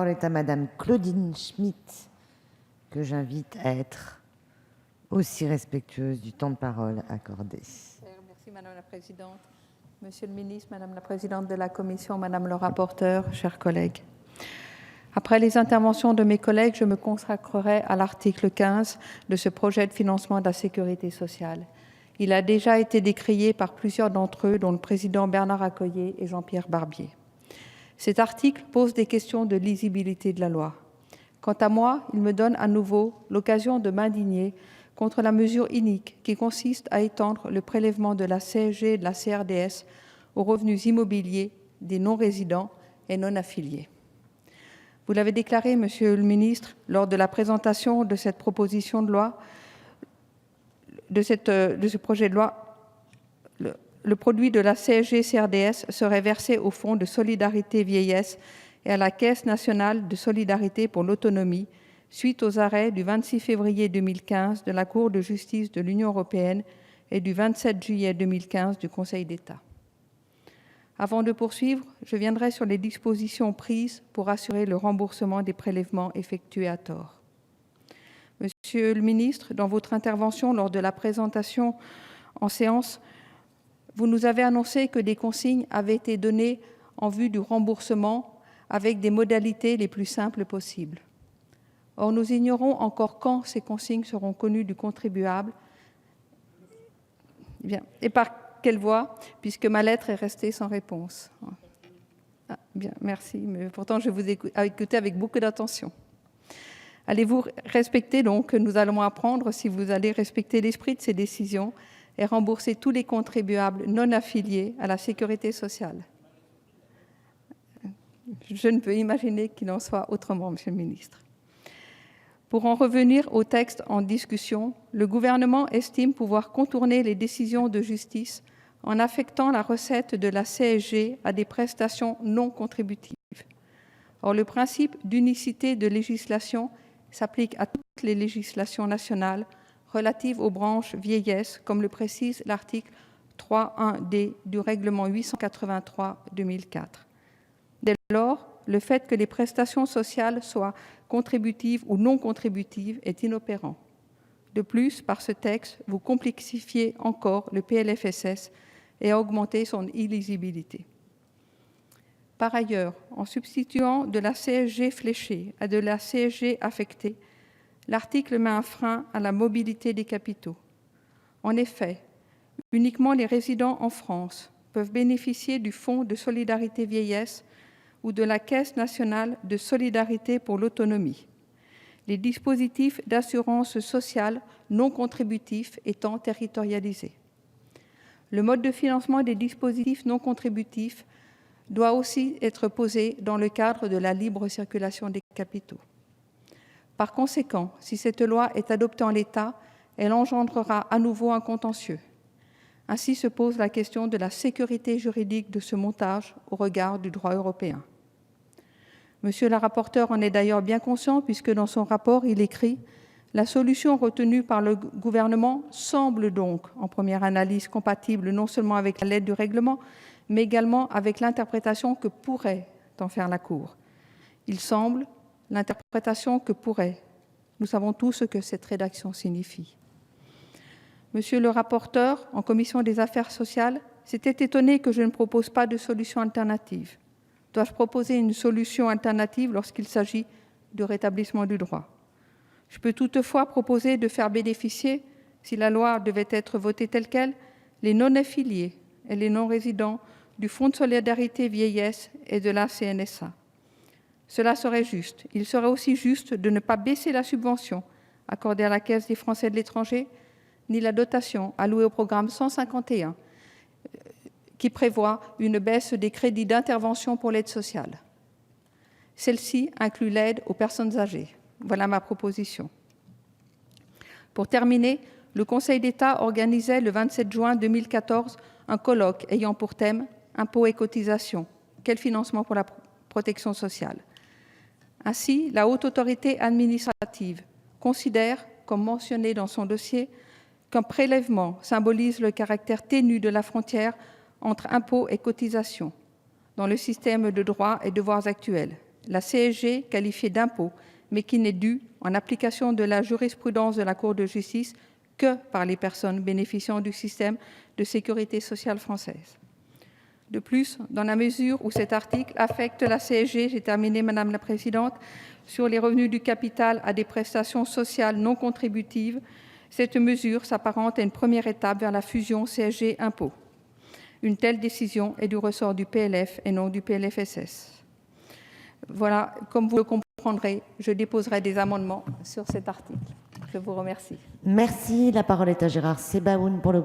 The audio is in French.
La parole est à Madame Claudine Schmitt, que j'invite à être aussi respectueuse du temps de parole accordé. Merci Madame la Présidente. Monsieur le Ministre, Madame la Présidente de la Commission, Madame le rapporteur, chers collègues. Après les interventions de mes collègues, je me consacrerai à l'article 15 de ce projet de financement de la sécurité sociale. Il a déjà été décrié par plusieurs d'entre eux, dont le président Bernard Accoyer et Jean-Pierre Barbier. Cet article pose des questions de lisibilité de la loi. Quant à moi, il me donne à nouveau l'occasion de m'indigner contre la mesure inique qui consiste à étendre le prélèvement de la CSG et de la CRDS aux revenus immobiliers des non-résidents et non-affiliés. Vous l'avez déclaré, Monsieur le Ministre, lors de la présentation de cette proposition de loi, de ce projet de loi, le produit de la CSG-CRDS serait versé au Fonds de solidarité vieillesse et à la Caisse nationale de solidarité pour l'autonomie, suite aux arrêts du 26 février 2015 de la Cour de justice de l'Union européenne et du 27 juillet 2015 du Conseil d'État. Avant de poursuivre, je viendrai sur les dispositions prises pour assurer le remboursement des prélèvements effectués à tort. Monsieur le ministre, dans votre intervention lors de la présentation en séance, vous nous avez annoncé que des consignes avaient été données en vue du remboursement avec des modalités les plus simples possibles. Or, nous ignorons encore quand ces consignes seront connues du contribuable et par quelle voie, puisque ma lettre est restée sans réponse. Ah, bien, merci, mais pourtant je vous ai écouté avec beaucoup d'attention. Allez-vous respecter donc, nous allons apprendre si vous allez respecter l'esprit de ces décisions et rembourser tous les contribuables non affiliés à la sécurité sociale? Je ne peux imaginer qu'il en soit autrement, Monsieur le Ministre. Pour en revenir au texte en discussion, le gouvernement estime pouvoir contourner les décisions de justice en affectant la recette de la CSG à des prestations non contributives. Or, le principe d'unicité de législation s'applique à toutes les législations nationales relatives aux branches vieillesse, comme le précise l'article 3.1d du règlement 883/2004. Dès lors, le fait que les prestations sociales soient contributives ou non contributives est inopérant. De plus, par ce texte, vous complexifiez encore le PLFSS et augmentez son illisibilité. Par ailleurs, en substituant de la CSG fléchée à de la CSG affectée, l'article met un frein à la mobilité des capitaux. En effet, uniquement les résidents en France peuvent bénéficier du Fonds de solidarité vieillesse ou de la Caisse nationale de solidarité pour l'autonomie, les dispositifs d'assurance sociale non contributifs étant territorialisés. Le mode de financement des dispositifs non contributifs doit aussi être posé dans le cadre de la libre circulation des capitaux. Par conséquent, si cette loi est adoptée en l'état, elle engendrera à nouveau un contentieux. Ainsi se pose la question de la sécurité juridique de ce montage au regard du droit européen. Monsieur le rapporteur en est d'ailleurs bien conscient puisque dans son rapport, il écrit « La solution retenue par le gouvernement semble donc, en première analyse, compatible non seulement avec la lettre du règlement, mais également avec l'interprétation que pourrait en faire la Cour. Il semble, l'interprétation que pourrait. Nous savons tous ce que cette rédaction signifie. Monsieur le rapporteur, en commission des affaires sociales, s'était étonné que je ne propose pas de solution alternative. Dois-je proposer une solution alternative lorsqu'il s'agit du rétablissement du droit? Je peux toutefois proposer de faire bénéficier, si la loi devait être votée telle quelle, les non-affiliés et les non-résidents du Fonds de solidarité vieillesse et de la CNSA. Cela serait juste. Il serait aussi juste de ne pas baisser la subvention accordée à la Caisse des Français de l'étranger, ni la dotation allouée au programme 151, qui prévoit une baisse des crédits d'intervention pour l'aide sociale. Celle-ci inclut l'aide aux personnes âgées. Voilà ma proposition. Pour terminer, le Conseil d'État organisait le 27 juin 2014 un colloque ayant pour thème « Impôts et cotisations. Quel financement pour la protection sociale ?» Ainsi, la Haute Autorité administrative considère, comme mentionné dans son dossier, qu'un prélèvement symbolise le caractère ténu de la frontière entre impôts et cotisations dans le système de droits et devoirs actuels. la CSG qualifiée d'impôt, mais qui n'est due, en application de la jurisprudence de la Cour de justice, que par les personnes bénéficiant du système de sécurité sociale française. De plus, dans la mesure où cet article affecte la CSG, j'ai terminé, Madame la Présidente, sur les revenus du capital à des prestations sociales non contributives, cette mesure s'apparente à une première étape vers la fusion CSG-impôt. Une telle décision est du ressort du PLF et non du PLFSS. Voilà, comme vous le comprendrez, je déposerai des amendements sur cet article. Je vous remercie. Merci. La parole est à Gérard Sebaoun pour le